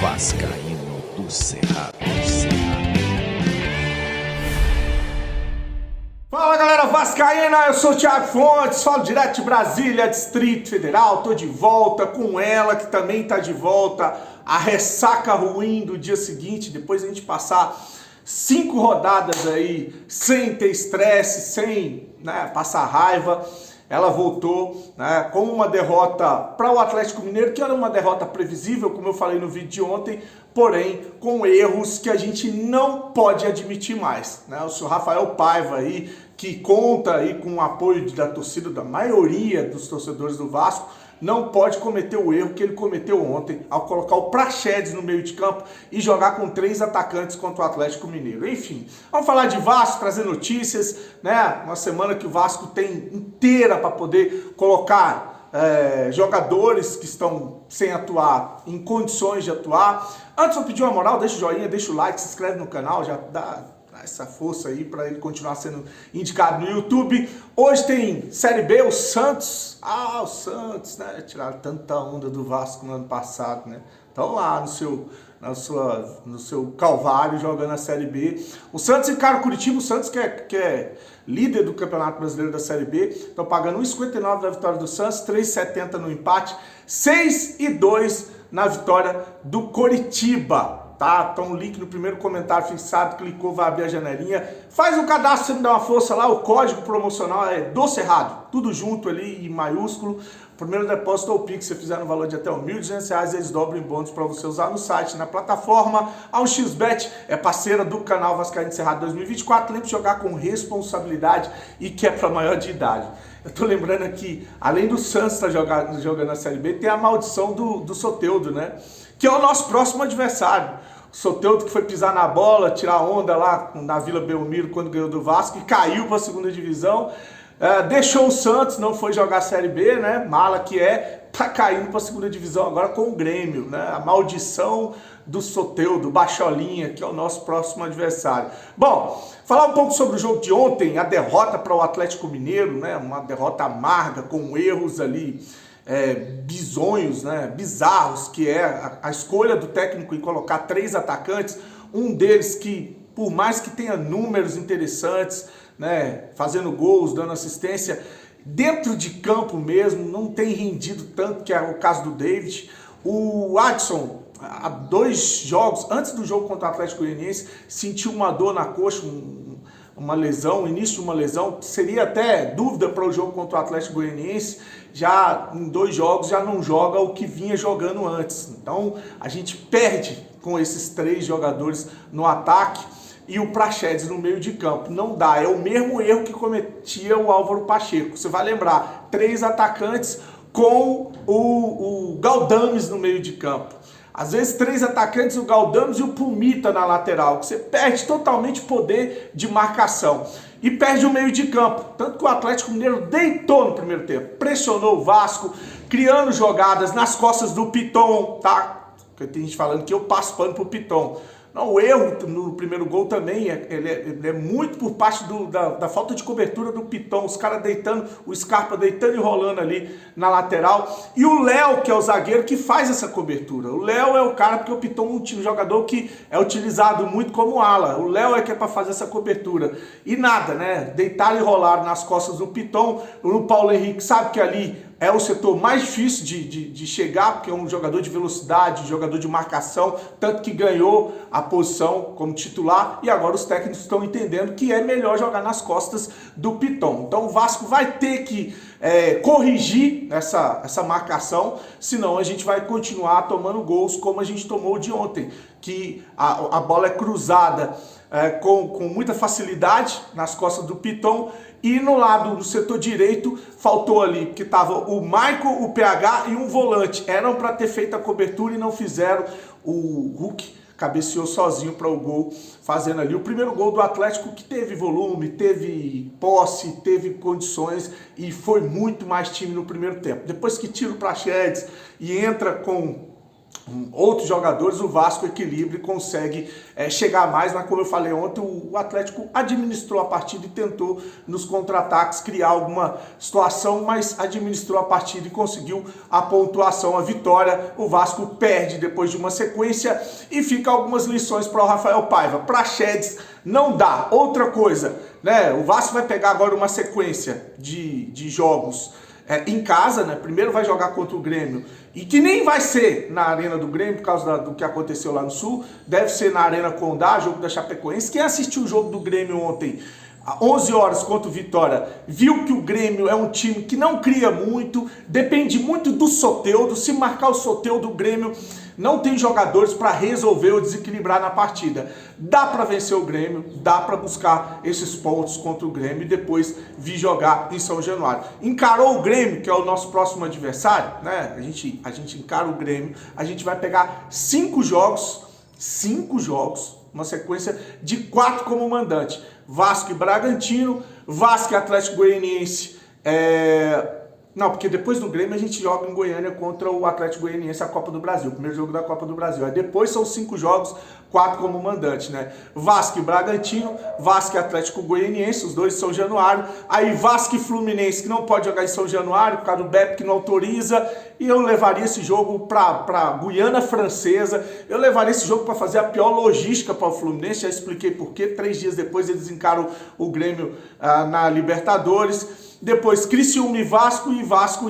Vascaíno do Cerrado. Fala galera vascaína, eu sou o Thiago Fontes, falo direto de Brasília, Distrito Federal, tô de volta com ela que também tá de volta, a ressaca ruim do dia seguinte, depois a gente passar 5 rodadas aí sem ter estresse, sem passar raiva. Ela voltou com uma derrota para o Atlético Mineiro, que era uma derrota previsível, como eu falei no vídeo de ontem, porém com erros que a gente não pode admitir mais. O senhor Rafael Paiva aí, que conta aí com o apoio da torcida, da maioria dos torcedores do Vasco, não pode cometer o erro que ele cometeu ontem ao colocar o Praxedes no meio de campo e jogar com 3 atacantes contra o Atlético Mineiro. Enfim, vamos falar de Vasco, trazer notícias, uma semana que o Vasco tem inteira para poder colocar jogadores que estão sem atuar em condições de atuar. Antes eu pedir uma moral, deixa o joinha, deixa o like, se inscreve no canal, já dá essa força aí para ele continuar sendo indicado no YouTube. Hoje tem Série B, o Santos. O Santos, tiraram tanta onda do Vasco no ano passado, Estão lá no seu calvário jogando a Série B. O Santos encara o Curitiba, o Santos que é líder do Campeonato Brasileiro da Série B. Estão pagando 1,59 na vitória do Santos, 3,70 no empate, 6,2 na vitória do Coritiba. Então o link no primeiro comentário fixado, clicou, vai abrir a janelinha, faz um cadastro, você me dá uma força lá, o código promocional é do Cerrado, tudo junto ali em maiúsculo. Primeiro depósito ou Pix, se você fizer no valor de até R$ 1.200, eles dobram em bônus para você usar no site, na plataforma. A 1xBet é parceira do canal Vascaíno do Cerrado 2024, lembre de jogar com responsabilidade e que é para maior de idade. Eu tô lembrando aqui, além do Santos estar jogando a Série B, tem a maldição do Soteldo, que é o nosso próximo adversário. O Soteldo que foi pisar na bola, tirar onda lá na Vila Belmiro quando ganhou do Vasco e caiu para a segunda divisão. Deixou o Santos, não foi jogar a Série B, mala que tá caindo para a segunda divisão agora com o Grêmio, A maldição do Soteldo, Bacholinha, que é o nosso próximo adversário. Bom, falar um pouco sobre o jogo de ontem, a derrota para o Atlético Mineiro, uma derrota amarga, com erros ali bizonhos, bizarros, que é a escolha do técnico em colocar 3 atacantes, um deles que, por mais que tenha números interessantes, fazendo gols, dando assistência, dentro de campo mesmo, não tem rendido tanto, que é o caso do David. O Adson, há 2 jogos, antes do jogo contra o Atlético Goianiense, sentiu uma dor na coxa, uma lesão, início de uma lesão, seria até dúvida para o jogo contra o Atlético Goianiense, já em 2 jogos já não joga o que vinha jogando antes. Então a gente perde com esses 3 jogadores no ataque e o Praxedes no meio de campo. Não dá, é o mesmo erro que cometia o Álvaro Pacheco. Você vai lembrar, 3 atacantes com o Galdames no meio de campo. Às vezes 3 atacantes, o Galdames e o Pumita na lateral, que você perde totalmente poder de marcação. E perde o meio de campo. Tanto que o Atlético Mineiro deitou no primeiro tempo, pressionou o Vasco, criando jogadas nas costas do Piton, Porque tem gente falando que eu passo pano pro Piton. Não, o erro no primeiro gol também ele é muito por parte da falta de cobertura do Piton, os caras deitando, o Scarpa deitando e rolando ali na lateral, e o Léo, que é o zagueiro que faz essa cobertura. O Léo é o cara, porque o Piton é um jogador que é utilizado muito como ala, o Léo é que é para fazer essa cobertura, e nada, deitaram e rolaram nas costas do Piton. O Paulo Henrique sabe que ali é o setor mais difícil de chegar, porque é um jogador de velocidade, jogador de marcação, tanto que ganhou a posição como titular, e agora os técnicos estão entendendo que é melhor jogar nas costas do Piton. Então o Vasco vai ter que corrigir essa marcação, senão a gente vai continuar tomando gols como a gente tomou de ontem, que a bola é cruzada com muita facilidade nas costas do Piton, e no lado do setor direito faltou ali, porque estava o Michael, o PH e um volante. Eram para ter feito a cobertura e não fizeram. O Hulk cabeceou sozinho para o gol, fazendo ali o primeiro gol do Atlético, que teve volume, teve posse, teve condições e foi muito mais time no primeiro tempo. Depois que tira o Praxedes e entra com outros jogadores, o Vasco equilibra e consegue chegar mais, mas como eu falei ontem, o Atlético administrou a partida e tentou nos contra-ataques criar alguma situação, mas administrou a partida e conseguiu a pontuação, a vitória. O Vasco perde depois de uma sequência e fica algumas lições para o Rafael Paiva. Praxedes não dá. Outra coisa, né? O Vasco vai pegar agora uma sequência de jogos em casa, né? Primeiro vai jogar contra o Grêmio, e que nem vai ser na Arena do Grêmio, por causa do que aconteceu lá no Sul, deve ser na Arena Condá, jogo da Chapecoense. Quem assistiu o jogo do Grêmio ontem, às 11 horas contra o Vitória, viu que o Grêmio é um time que não cria muito, depende muito do Soteldo. Se marcar o Soteldo, do Grêmio não tem jogadores para resolver ou desequilibrar na partida. Dá para vencer o Grêmio, dá para buscar esses pontos contra o Grêmio e depois vir jogar em São Januário. Encarou o Grêmio, que é o nosso próximo adversário, né? A gente encara o Grêmio, a gente vai pegar 5 jogos, uma sequência de 4 como mandante. Vasco e Bragantino, Vasco e Atlético Goianiense. Não, porque depois do Grêmio a gente joga em Goiânia contra o Atlético Goianiense, a Copa do Brasil, o primeiro jogo da Copa do Brasil. Aí depois são 5 jogos, 4 como mandante, né? Vasco e Bragantino, Vasco e Atlético Goianiense, os dois em São Januário. Aí Vasco e Fluminense, que não pode jogar em São Januário, por causa do BEP que não autoriza. E eu levaria esse jogo para Guiana Francesa. Eu levaria esse jogo para fazer a pior logística para o Fluminense. Já expliquei por quê. 3 dias depois eles encaram o Grêmio na Libertadores. Depois Criciúma e Vasco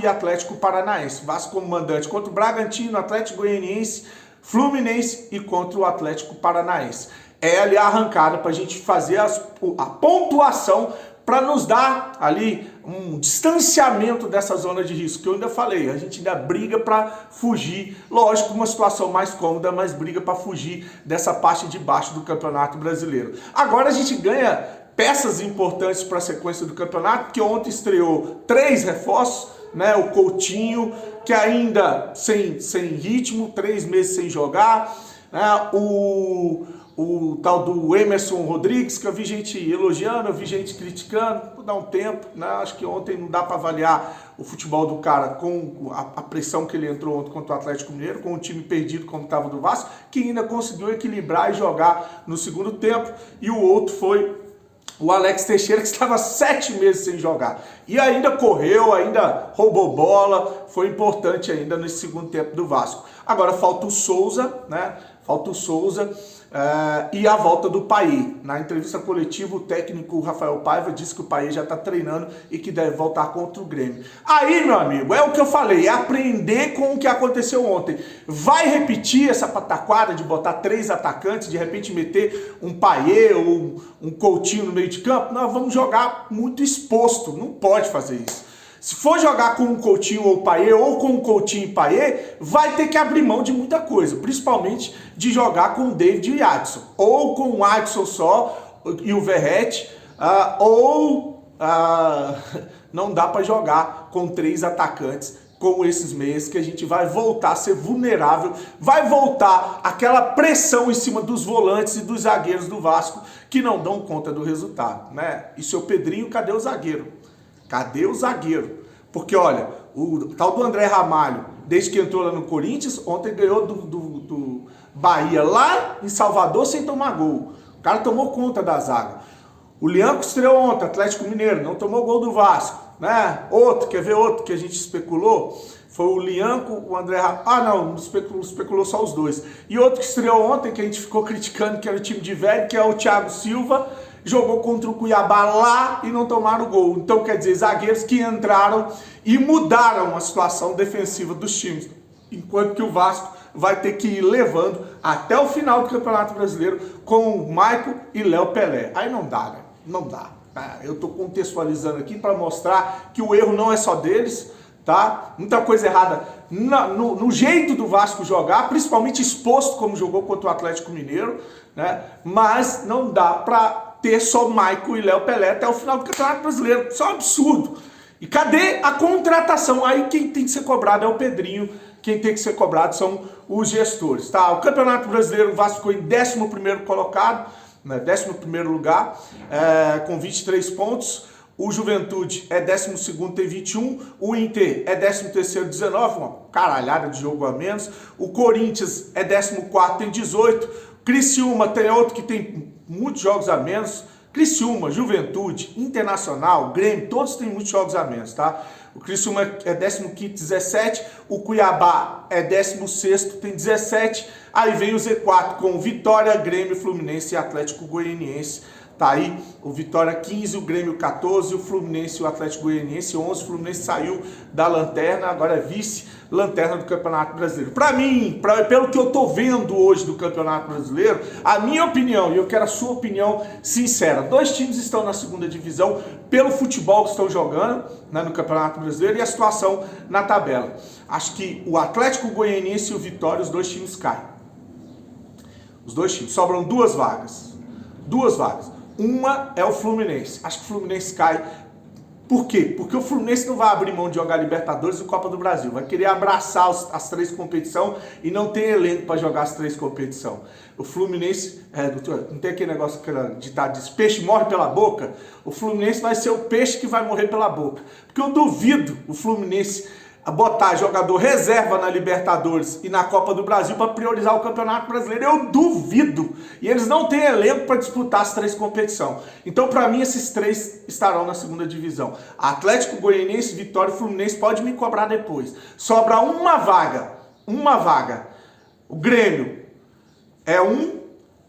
e Atlético Paranaense. Vasco como mandante contra o Bragantino, Atlético Goianiense, Fluminense e contra o Atlético Paranaense. É ali a arrancada para a gente fazer a pontuação para nos dar ali um distanciamento dessa zona de risco, que eu ainda falei, a gente ainda briga para fugir, lógico, uma situação mais cômoda, mas briga para fugir dessa parte de baixo do Campeonato Brasileiro. Agora a gente ganha peças importantes para a sequência do campeonato, porque ontem estreou 3 reforços, né? O Coutinho, que ainda sem ritmo, 3 meses sem jogar, né? O tal do Emerson Rodrigues, que eu vi gente elogiando, eu vi gente criticando, vou dar um tempo, né? Acho que ontem não dá para avaliar o futebol do cara com a pressão que ele entrou ontem contra o Atlético Mineiro, com o time perdido como estava do Vasco, que ainda conseguiu equilibrar e jogar no segundo tempo, e o outro foi o Alex Teixeira, que estava 7 meses sem jogar. E ainda correu, ainda roubou bola, foi importante ainda nesse segundo tempo do Vasco. Agora falta o Souza, né? Falta o Souza e a volta do Paê. Na entrevista coletiva, o técnico Rafael Paiva disse que o Paê já está treinando e que deve voltar contra o Grêmio. Aí, meu amigo, é o que eu falei, é aprender com o que aconteceu ontem. Vai repetir essa pataquada de botar 3 atacantes, de repente meter um Paê ou um Coutinho no meio de campo? Nós vamos jogar muito exposto, não pode fazer isso. Se for jogar com um Coutinho ou Paê, ou com um Coutinho e Paê, vai ter que abrir mão de muita coisa, principalmente de jogar com o David e o Adson, ou com o Adson só e o Verratti, não dá para jogar com 3 atacantes, com esses meias, que a gente vai voltar a ser vulnerável, vai voltar aquela pressão em cima dos volantes e dos zagueiros do Vasco, que não dão conta do resultado, né? E seu Pedrinho, cadê o zagueiro? Cadê o zagueiro? Porque, olha, o tal do André Ramalho, desde que entrou lá no Corinthians, ontem ganhou do Bahia lá em Salvador sem tomar gol. O cara tomou conta da zaga. O Lianco estreou ontem, Atlético Mineiro, não tomou gol do Vasco, né? Outro, quer ver outro que a gente especulou? Foi o Lianco, o André Ramalho. Não, especulou só os dois. E outro que estreou ontem, que a gente ficou criticando, que era o time de velho, que é o Thiago Silva, jogou contra o Cuiabá lá e não tomaram gol. Então, quer dizer, zagueiros que entraram e mudaram a situação defensiva dos times. Enquanto que o Vasco vai ter que ir levando até o final do Campeonato Brasileiro com o Maicon e Léo Pelé. Aí não dá, né? Não dá. Eu estou contextualizando aqui para mostrar que o erro não é só deles, tá? Muita coisa errada no jeito do Vasco jogar, principalmente exposto como jogou contra o Atlético Mineiro, né? Mas não dá para ter só Maicon e Léo Pelé até o final do Campeonato Brasileiro. Isso é um absurdo. E cadê a contratação? Aí quem tem que ser cobrado é o Pedrinho, quem tem que ser cobrado são os gestores, tá? O Campeonato Brasileiro, o Vasco ficou em 11º colocado, né? 11º lugar, com 23 pontos. O Juventude é 12º, tem 21. O Inter é 13º, 19. Uma caralhada de jogo a menos. O Corinthians é 14º, tem 18. Criciúma tem outro que tem muitos jogos a menos. Criciúma, Juventude, Internacional, Grêmio, todos têm muitos jogos a menos, tá? O Criciúma é 15º, 17. O Cuiabá é 16º, tem 17. Aí vem o Z4 com Vitória, Grêmio, Fluminense e Atlético Goianiense. Tá aí o Vitória 15, o Grêmio 14, o Fluminense e o Atlético Goianiense 11. O Fluminense saiu da lanterna, agora é vice-lanterna do Campeonato Brasileiro. Para mim, pelo que eu tô vendo hoje do Campeonato Brasileiro, a minha opinião, e eu quero a sua opinião sincera, 2 times estão na segunda divisão pelo futebol que estão jogando, né, no Campeonato Brasileiro e a situação na tabela. Acho que o Atlético Goianiense e o Vitória, os 2 times caem. Os 2 times. Sobram 2 vagas. 2 vagas. Uma é o Fluminense. Acho que o Fluminense cai. Por quê? Porque o Fluminense não vai abrir mão de jogar Libertadores e Copa do Brasil. Vai querer abraçar as 3 competições e não tem elenco para jogar as 3 competições. O Fluminense, doutor, não tem aquele negócio de peixe morre pela boca? O Fluminense vai ser o peixe que vai morrer pela boca. Porque eu duvido o Fluminense a botar jogador reserva na Libertadores e na Copa do Brasil para priorizar o Campeonato Brasileiro. Eu duvido. E eles não têm elenco para disputar as 3 competições. Então, para mim, esses 3 estarão na segunda divisão. Atlético Goianiense, Vitória e Fluminense pode me cobrar depois. Sobra uma vaga. Uma vaga. O Grêmio é um.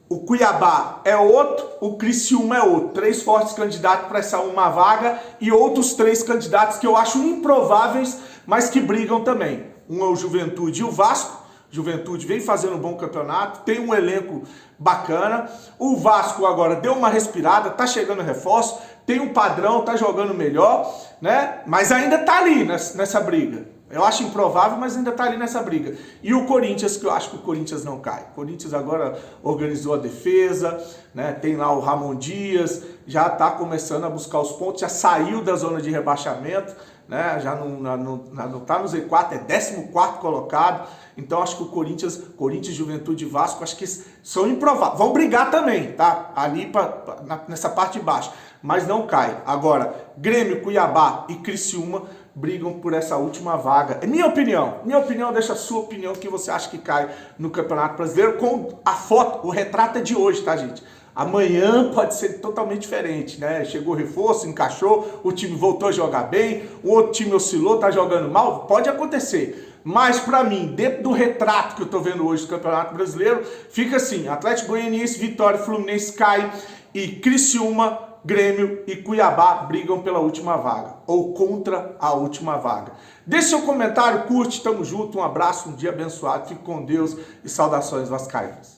O Cuiabá é outro, o Criciúma é outro. 3 fortes candidatos para essa uma vaga e outros 3 candidatos que eu acho improváveis, mas que brigam também. Um é o Juventude e o Vasco. Juventude vem fazendo um bom campeonato, tem um elenco bacana. O Vasco agora deu uma respirada, tá chegando reforço, tem um padrão, tá jogando melhor, né? Mas ainda tá ali nessa briga. Eu acho improvável, mas ainda tá ali nessa briga. E o Corinthians, que eu acho que o Corinthians não cai. O Corinthians agora organizou a defesa, né? Tem lá o Ramon Dias, já tá começando a buscar os pontos, já saiu da zona de rebaixamento, né? Já não tá no Z4, é 14º colocado. Então acho que o Corinthians, Juventude e Vasco, acho que são improváveis. Vão brigar também, tá? Ali nessa parte de baixo, mas não cai. Agora, Grêmio, Cuiabá e Criciúma brigam por essa última vaga. É minha opinião. Minha opinião, deixa a sua opinião, que você acha que cai no Campeonato Brasileiro, com a foto, o retrato é de hoje, tá, gente? Amanhã pode ser totalmente diferente, né? Chegou reforço, encaixou, o time voltou a jogar bem, o outro time oscilou, tá jogando mal, pode acontecer. Mas para mim, dentro do retrato que eu tô vendo hoje do Campeonato Brasileiro, fica assim: Atlético Goianiense, Vitória, Fluminense cai e Criciúma, Grêmio e Cuiabá brigam pela última vaga, ou contra a última vaga. Deixe seu comentário, curte, tamo junto, um abraço, um dia abençoado, fique com Deus e saudações vascaínas.